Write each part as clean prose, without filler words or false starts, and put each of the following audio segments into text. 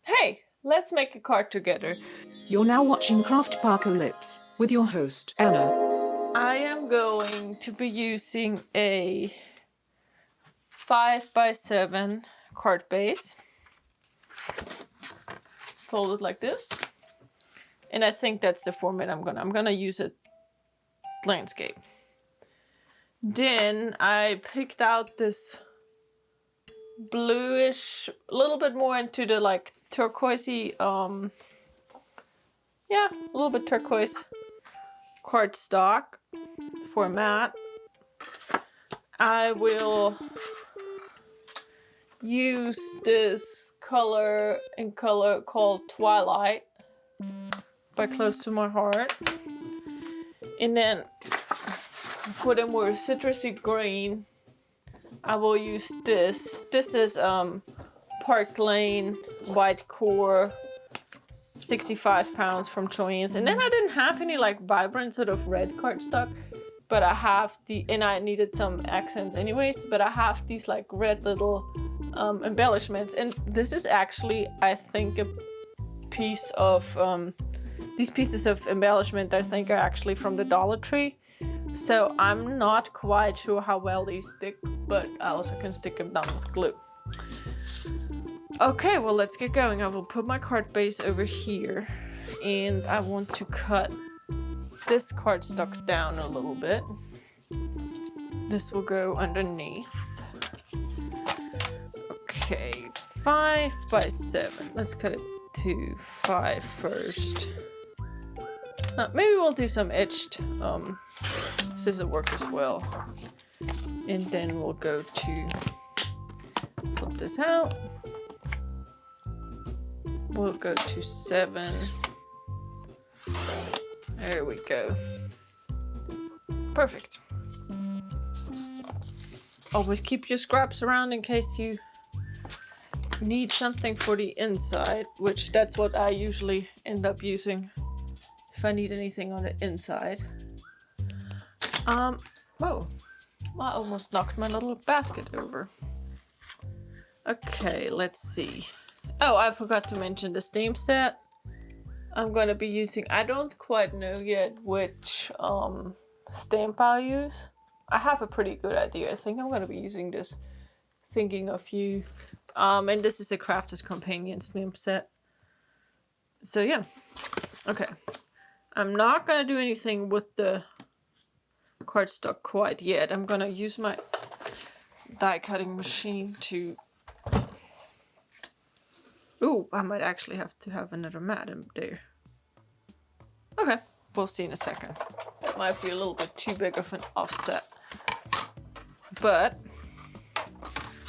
Hey, let's make a card together. You're now watching Kraftpocalypse with your host, Anna. I am going to be using a 5x7 card base. Fold it like this. And I think that's the format I'm gonna use it landscape. Then I picked out this bluish, a little bit more into the like turquoisey, a little bit turquoise cardstock format. I will use this color called Twilight by Close to My Heart. And then for the more citrusy green, I will use this. This is Park Lane White Core, 65 pounds from Joann's. And then I didn't have any like vibrant sort of red cardstock, but I have and I needed some accents anyways, but I have these like red little embellishments. And this is actually, I think, a piece of, these pieces of embellishment I think are actually from the Dollar Tree. So I'm not quite sure how well these stick, but I also can stick them down with glue. Okay, well, let's get going. I will put my card base over here, and I want to cut this cardstock down a little bit. This will go underneath. Okay, 5x7. Let's cut it to 5 first. Maybe we'll do some etched scissor work as well. And then we'll go to flip this out. We'll go to 7. There we go. Perfect. Always keep your scraps around in case you need something for the inside, which that's what I usually end up using if I need anything on the inside. Whoa, I almost knocked my little basket over. Okay, let's see. Oh, I forgot to mention the stamp set I'm gonna be using. I don't quite know yet which stamp I'll use. I have a pretty good idea. I think I'm gonna be using this Thinking of You. And this is a Crafter's Companion stamp set. So yeah, okay. I'm not gonna do anything with the cardstock quite yet. I'm gonna use my die cutting machine to... Ooh, I might actually have to have another mat in there. Okay, we'll see in a second. That might be a little bit too big of an offset. But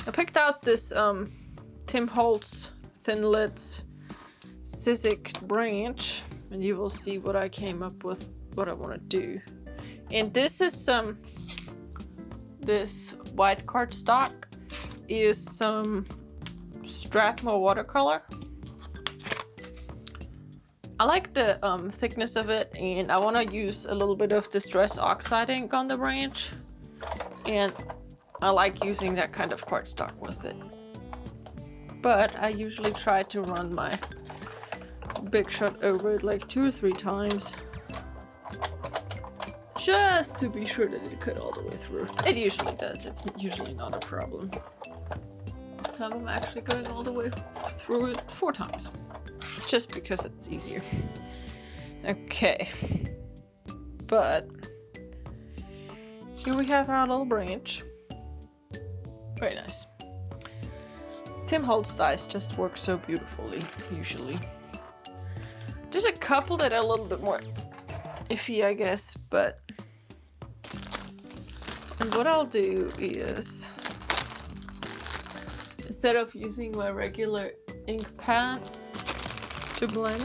I picked out this Tim Holtz Thin Lids Sizzix branch, and you will see what I came up with, what I want to do. And this is this white cardstock is some Strathmore watercolor. I like the thickness of it, and I want to use a little bit of Distress Oxide ink on the branch, and I like using that kind of cardstock with it. But I usually try to run my Big Shot over it like 2 or 3 times, just to be sure that it cut all the way through. It usually does. It's usually not a problem. This time I'm actually going all the way through it 4 times, just because it's easier. Okay, but here we have our little branch. Very nice. Tim Holtz dies just work so beautifully, usually. There's a couple that are a little bit more iffy, I guess, but... And what I'll do is, instead of using my regular ink pad to blend,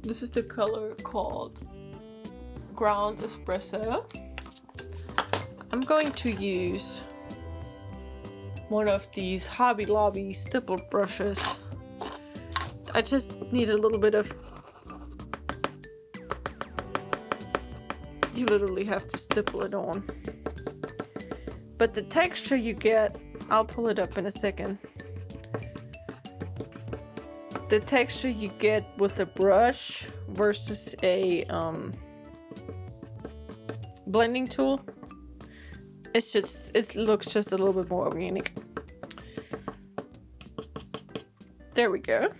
this is the color called Ground Espresso. I'm going to use one of these Hobby Lobby stipple brushes. I just need a little bit of... You literally have to stipple it on. But the texture you get, I'll pull it up in a second. the texture you get with a brush versus a blending tool, it looks just a little bit more organic. There we go.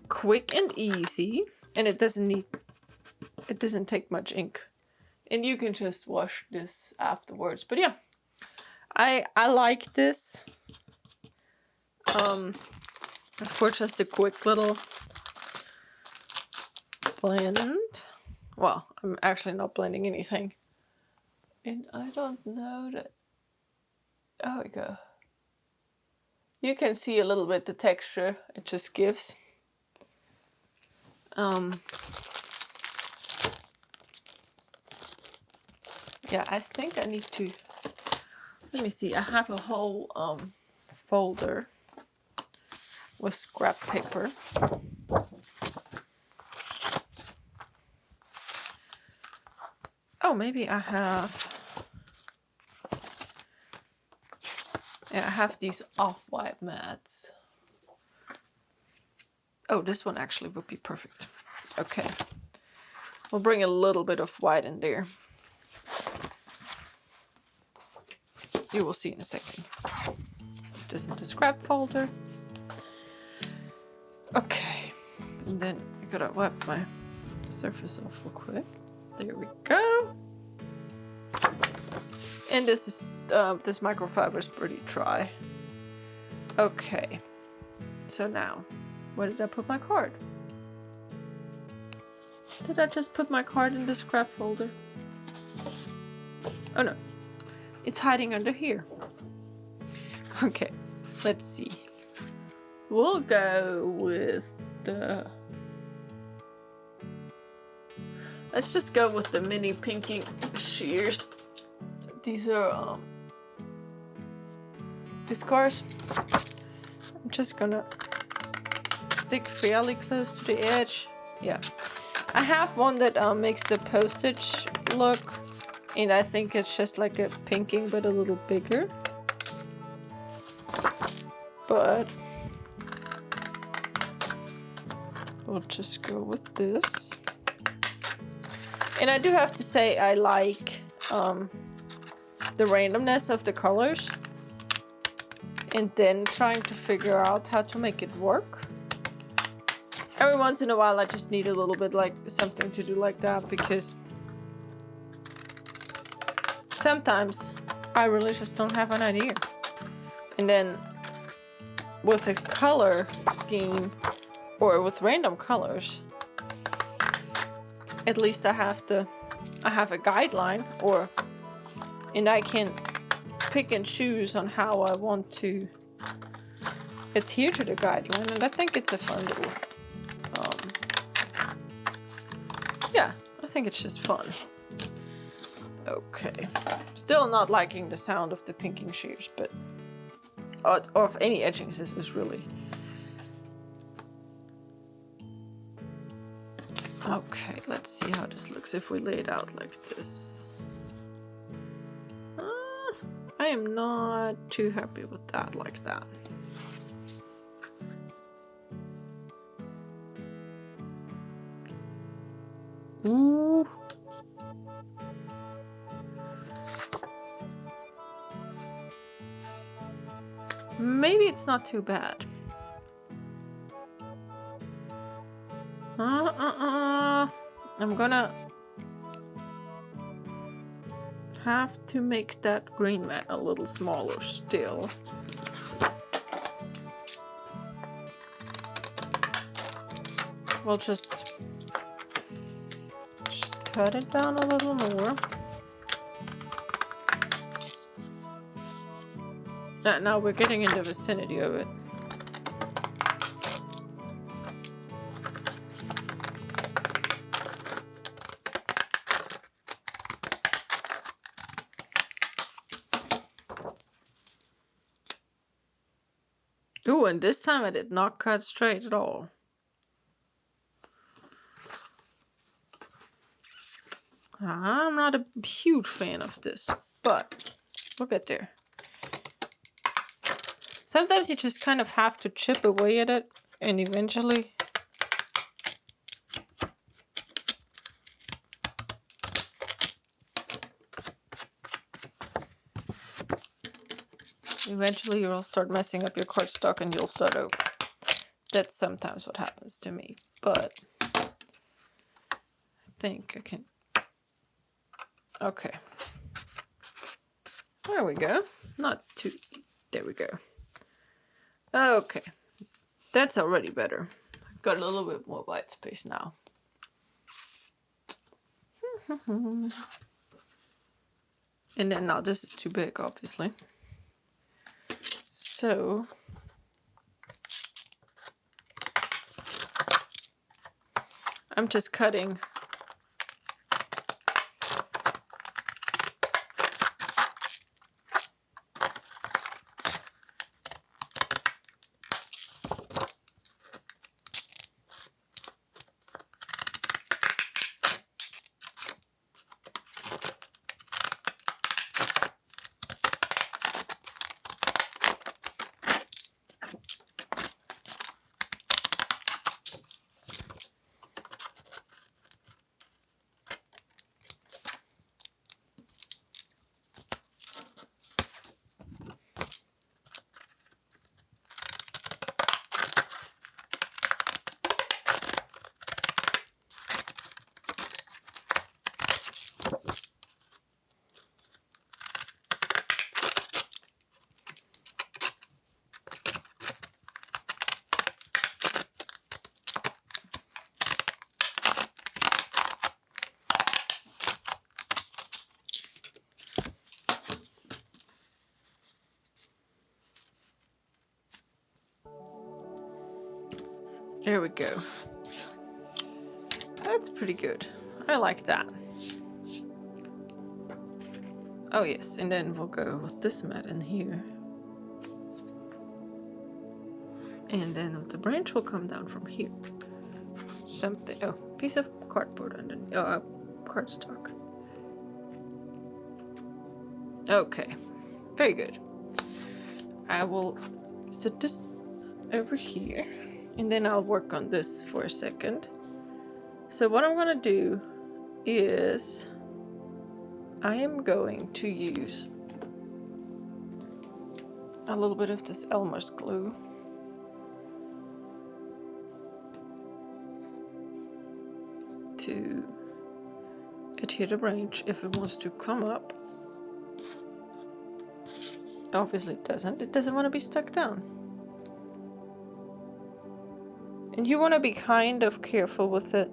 Quick and easy, and it doesn't take much ink, and you can just wash this afterwards. But yeah, I like this for just a quick little blend. Well, I'm actually not blending anything, and I don't know that. There we go. You can see a little bit the texture it just gives. Yeah, I think I need to, let me see, I have a whole folder with scrap paper. Oh, maybe I have, yeah, I have these off-white mats. Oh, this one actually would be perfect. Okay, we'll bring a little bit of white in there. You will see in a second. Put this in the scrap folder. Okay, and then I gotta wipe my surface off real quick. There we go. And this is this microfiber is pretty dry. Okay, so now, where did I put my card? Did I just put my card in the scrap folder? Oh no, it's hiding under here. Okay, let's see. We'll go with the... Let's just go with the mini pinking shears. These are Viscars. I'm just gonna stick fairly close to the edge. Yeah, I have one that makes the postage look, and I think it's just like a pinking but a little bigger. But we'll just go with this. And I do have to say I like the randomness of the colors, and then trying to figure out how to make it work. Every once in a while I just need a little bit like something to do like that, because sometimes I really just don't have an idea. And then with a color scheme or with random colors, at least I have a guideline, and I can pick and choose on how I want to adhere to the guideline, and I think it's a fun little, yeah, I think it's just fun. Okay, still not liking the sound of the pinking shears, but or of any edgings. This is really okay. Let's see how this looks if we lay it out like this. I am not too happy with that like that. Ooh. Maybe it's not too bad. I'm gonna have to make that green mat a little smaller still. We'll just cut it down a little more. Now we're getting in the vicinity of it. Ooh, and this time I did not cut straight at all. I'm not a huge fan of this, but we'll get there. Sometimes you just kind of have to chip away at it, and eventually you'll start messing up your cardstock and you'll start over. That's sometimes what happens to me, but I think I can. Okay. There we go. Not too. There we go. Okay. That's already better. Got a little bit more white space now. And then now this is too big, obviously. So I'm just cutting There we go. That's pretty good. I like that. Oh yes, and then we'll go with this mat in here. And then the branch will come down from here. Something, oh, piece of cardboard underneath, cardstock. Okay, very good. I will set this over here. And then I'll work on this for a second. So what I'm gonna do is I am going to use a little bit of this Elmer's glue. To adhere the branch if it wants to come up. Obviously it doesn't. It doesn't want to be stuck down. And you want to be kind of careful with it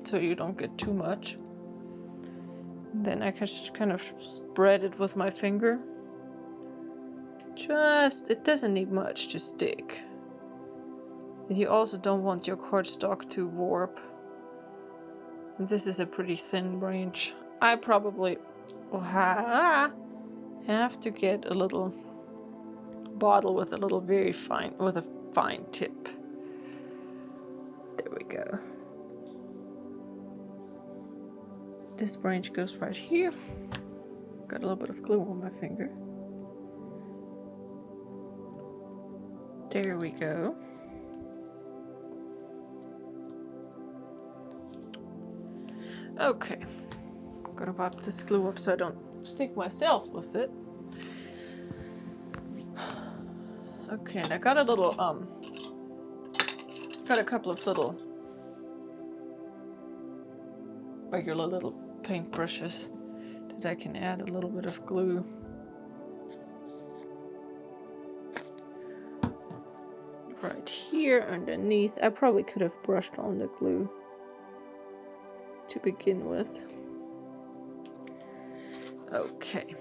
so you don't get too much. Then I can just kind of spread it with my finger. It doesn't need much to stick. And you also don't want your cardstock to warp. And this is a pretty thin branch. I probably will have to get a little bottle with a little with a fine tip. There we go. This branch goes right here. Got a little bit of glue on my finger. There we go. Okay. Gotta pop this glue up so I don't stick myself with it. Okay, and I got a little, got a couple of little regular little paint brushes that I can add a little bit of glue. Right here underneath. I probably could have brushed on the glue to begin with. Okay,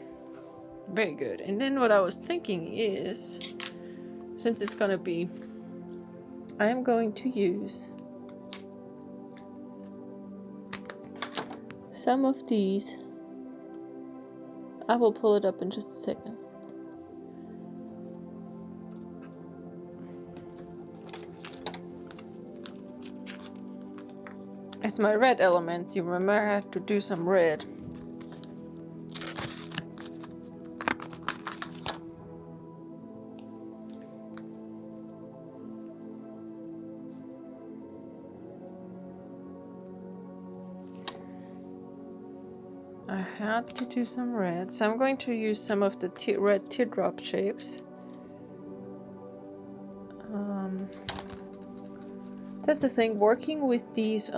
very good. And then what I was thinking is, since it's gonna be, I am going to use some of these. I will pull it up in just a second. It's my red element. You remember I had to do some red. I had to do some red, so I'm going to use some of the red teardrop shapes. That's the thing, working with these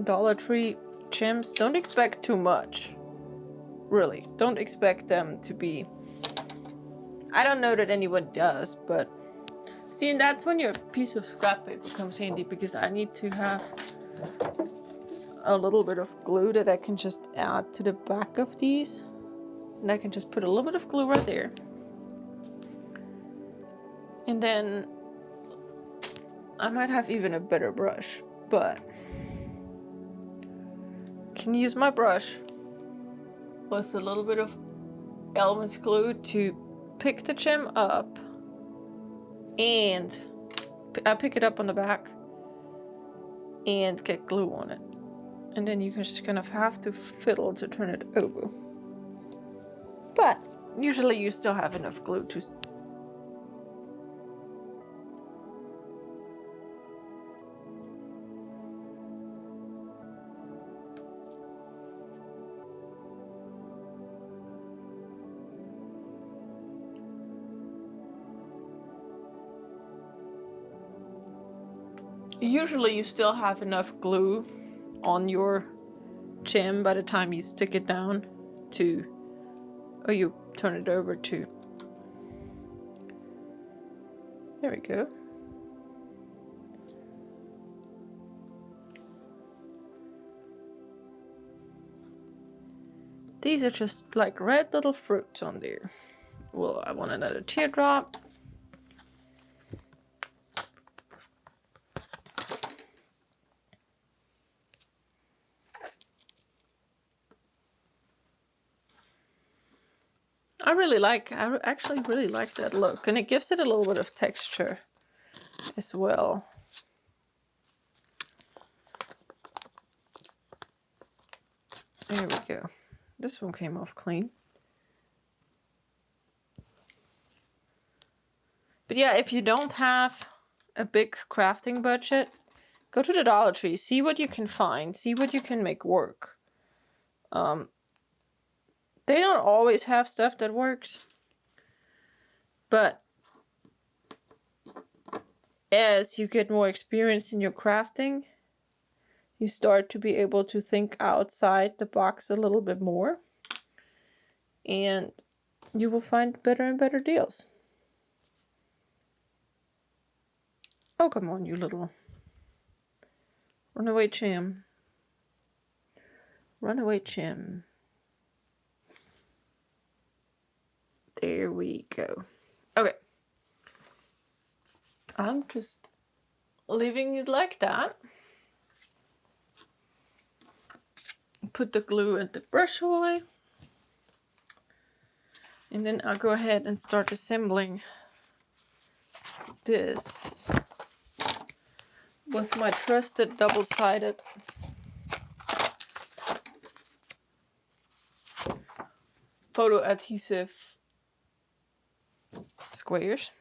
Dollar Tree gems, don't expect too much. Really, don't expect them to be... I don't know that anyone does, but... See, and that's when your piece of scrap paper comes handy, because I need to have a little bit of glue that I can just add to the back of these. And I can just put a little bit of glue right there. And then I might have even a better brush, but can use my brush with a little bit of Elmer's glue to pick the gem up, and I pick it up on the back and get glue on it. And then you just kind of have to fiddle to turn it over. But usually you still have enough glue to... Usually you still have enough glue on your gem by the time you stick it down to, or you turn it over to. There we go. These are just like red little fruits on there. Well, I want another teardrop. I actually really like that look, and it gives it a little bit of texture as well. There we go. This one came off clean. But yeah, if you don't have a big crafting budget, go to the Dollar Tree, see what you can find, see what you can make work. They don't always have stuff that works, but as you get more experience in your crafting, you start to be able to think outside the box a little bit more, and you will find better and better deals. Oh, come on, you little runaway chim. Runaway chim. There we go. Okay. I'm just leaving it like that. Put the glue and the brush away. And then I'll go ahead and start assembling this with my trusted double-sided photo adhesive squares.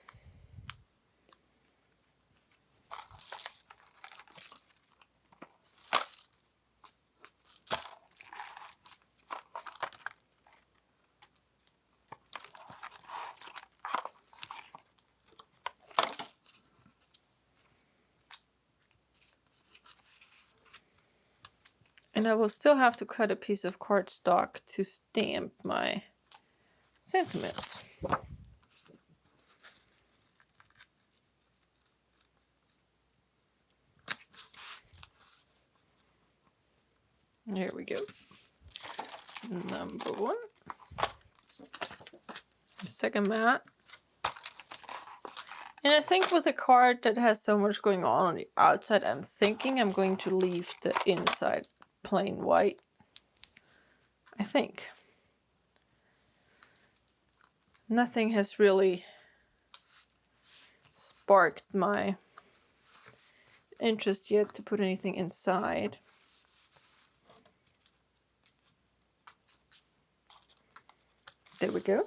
And I will still have to cut a piece of cardstock to stamp my sentiments. There we go. Number one. Second mat. And I think with a card that has so much going on the outside, I'm thinking I'm going to leave the inside plain white. I think. Nothing has really sparked my interest yet to put anything inside. There we go.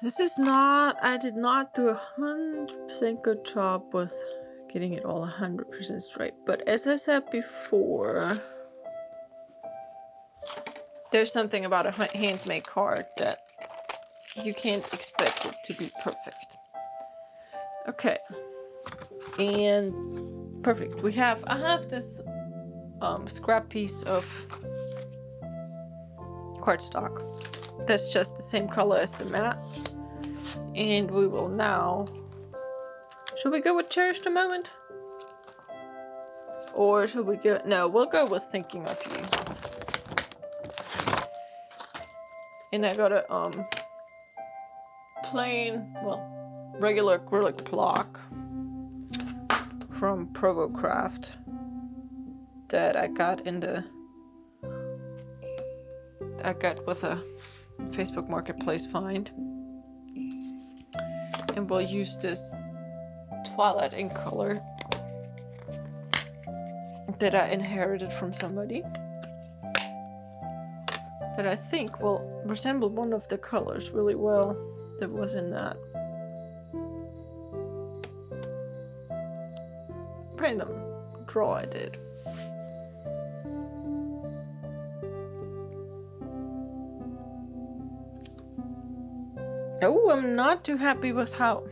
This is not, I did not do 100% good job with getting it all 100% straight. But as I said before, there's something about a handmade card that you can't expect it to be perfect. Okay. And perfect. I have this scrap piece of cardstock that's just the same color as the mat. And we will now... Should we go with Cherish the Moment? Or should we go... No, we'll go with Thinking of You. And I got a plain, well, regular acrylic block from Craft that I got with a Facebook Marketplace find. And we'll use this Twilight ink color that I inherited from somebody that I think will resemble one of the colors really well that was in that random draw I did. Oh, I'm not too happy with how...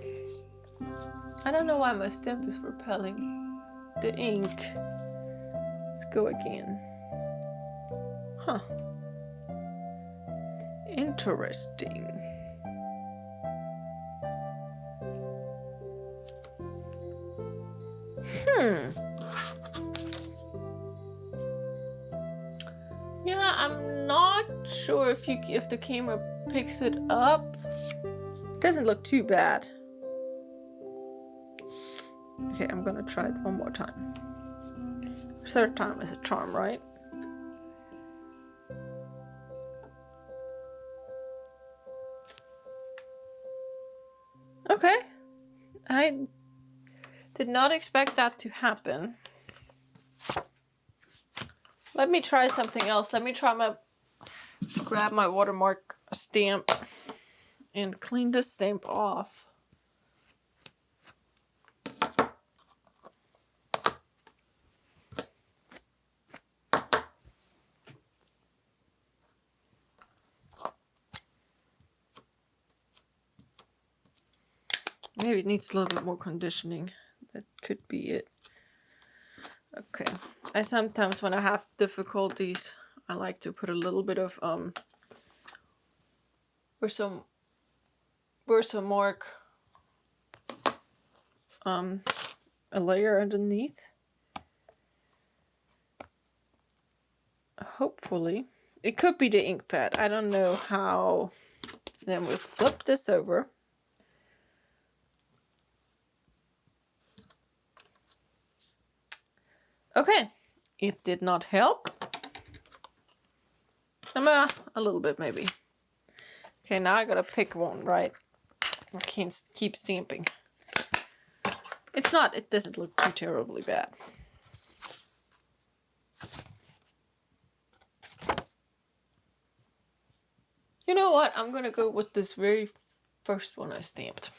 I don't know why my stamp is repelling the ink. Let's go again. Huh. Interesting. Yeah, I'm not sure if the camera picks it up. Doesn't look too bad. Okay, I'm gonna try it one more time. Third time is a charm, right? Okay. I did not expect that to happen. Let me try something else. Let me grab my watermark stamp and clean this stamp off. Maybe it needs a little bit more conditioning. That could be it. Okay. I sometimes, when I have difficulties, I like to put a little bit of Versamark a layer underneath. Hopefully. It could be the ink pad. I don't know how. Then we flip this over. Okay. It did not help. A little bit maybe. Okay, now I gotta pick one, right? I can't keep stamping. It doesn't look too terribly bad. You know what? I'm gonna go with this very first one I stamped.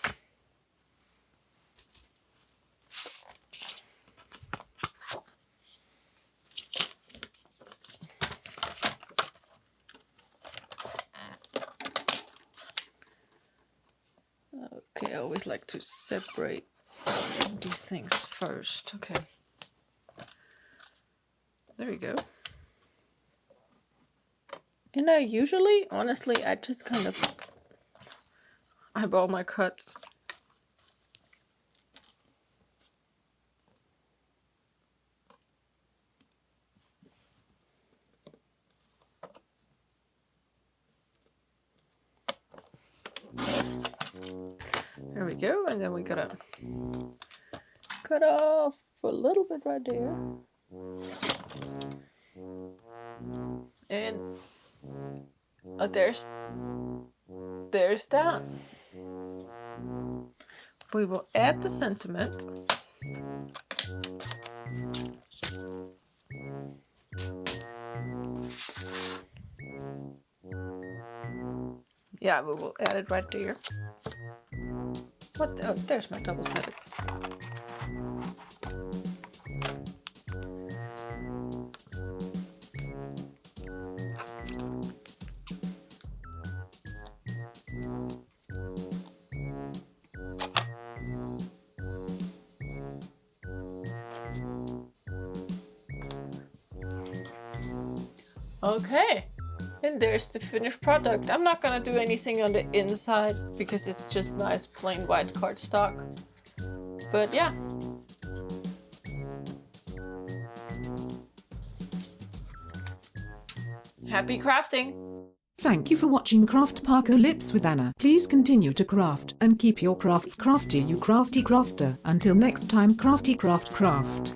Okay, I always like to separate these things first. Okay. There we go. And I usually, honestly, I just kind of eyeball my cuts. There we go, and then we gotta cut off a little bit right there. And there's that. We will add the sentiment. Yeah, we will add it right there. What? Oh, there's my double-sided. Okay, and there's the finished product. I'm not gonna do anything on the inside because it's just nice plain white cardstock. But yeah. Happy crafting! Thank you for watching Kraftpocalypse with Anna. Please continue to craft and keep your crafts crafty, you crafty crafter. Until next time, crafty craft.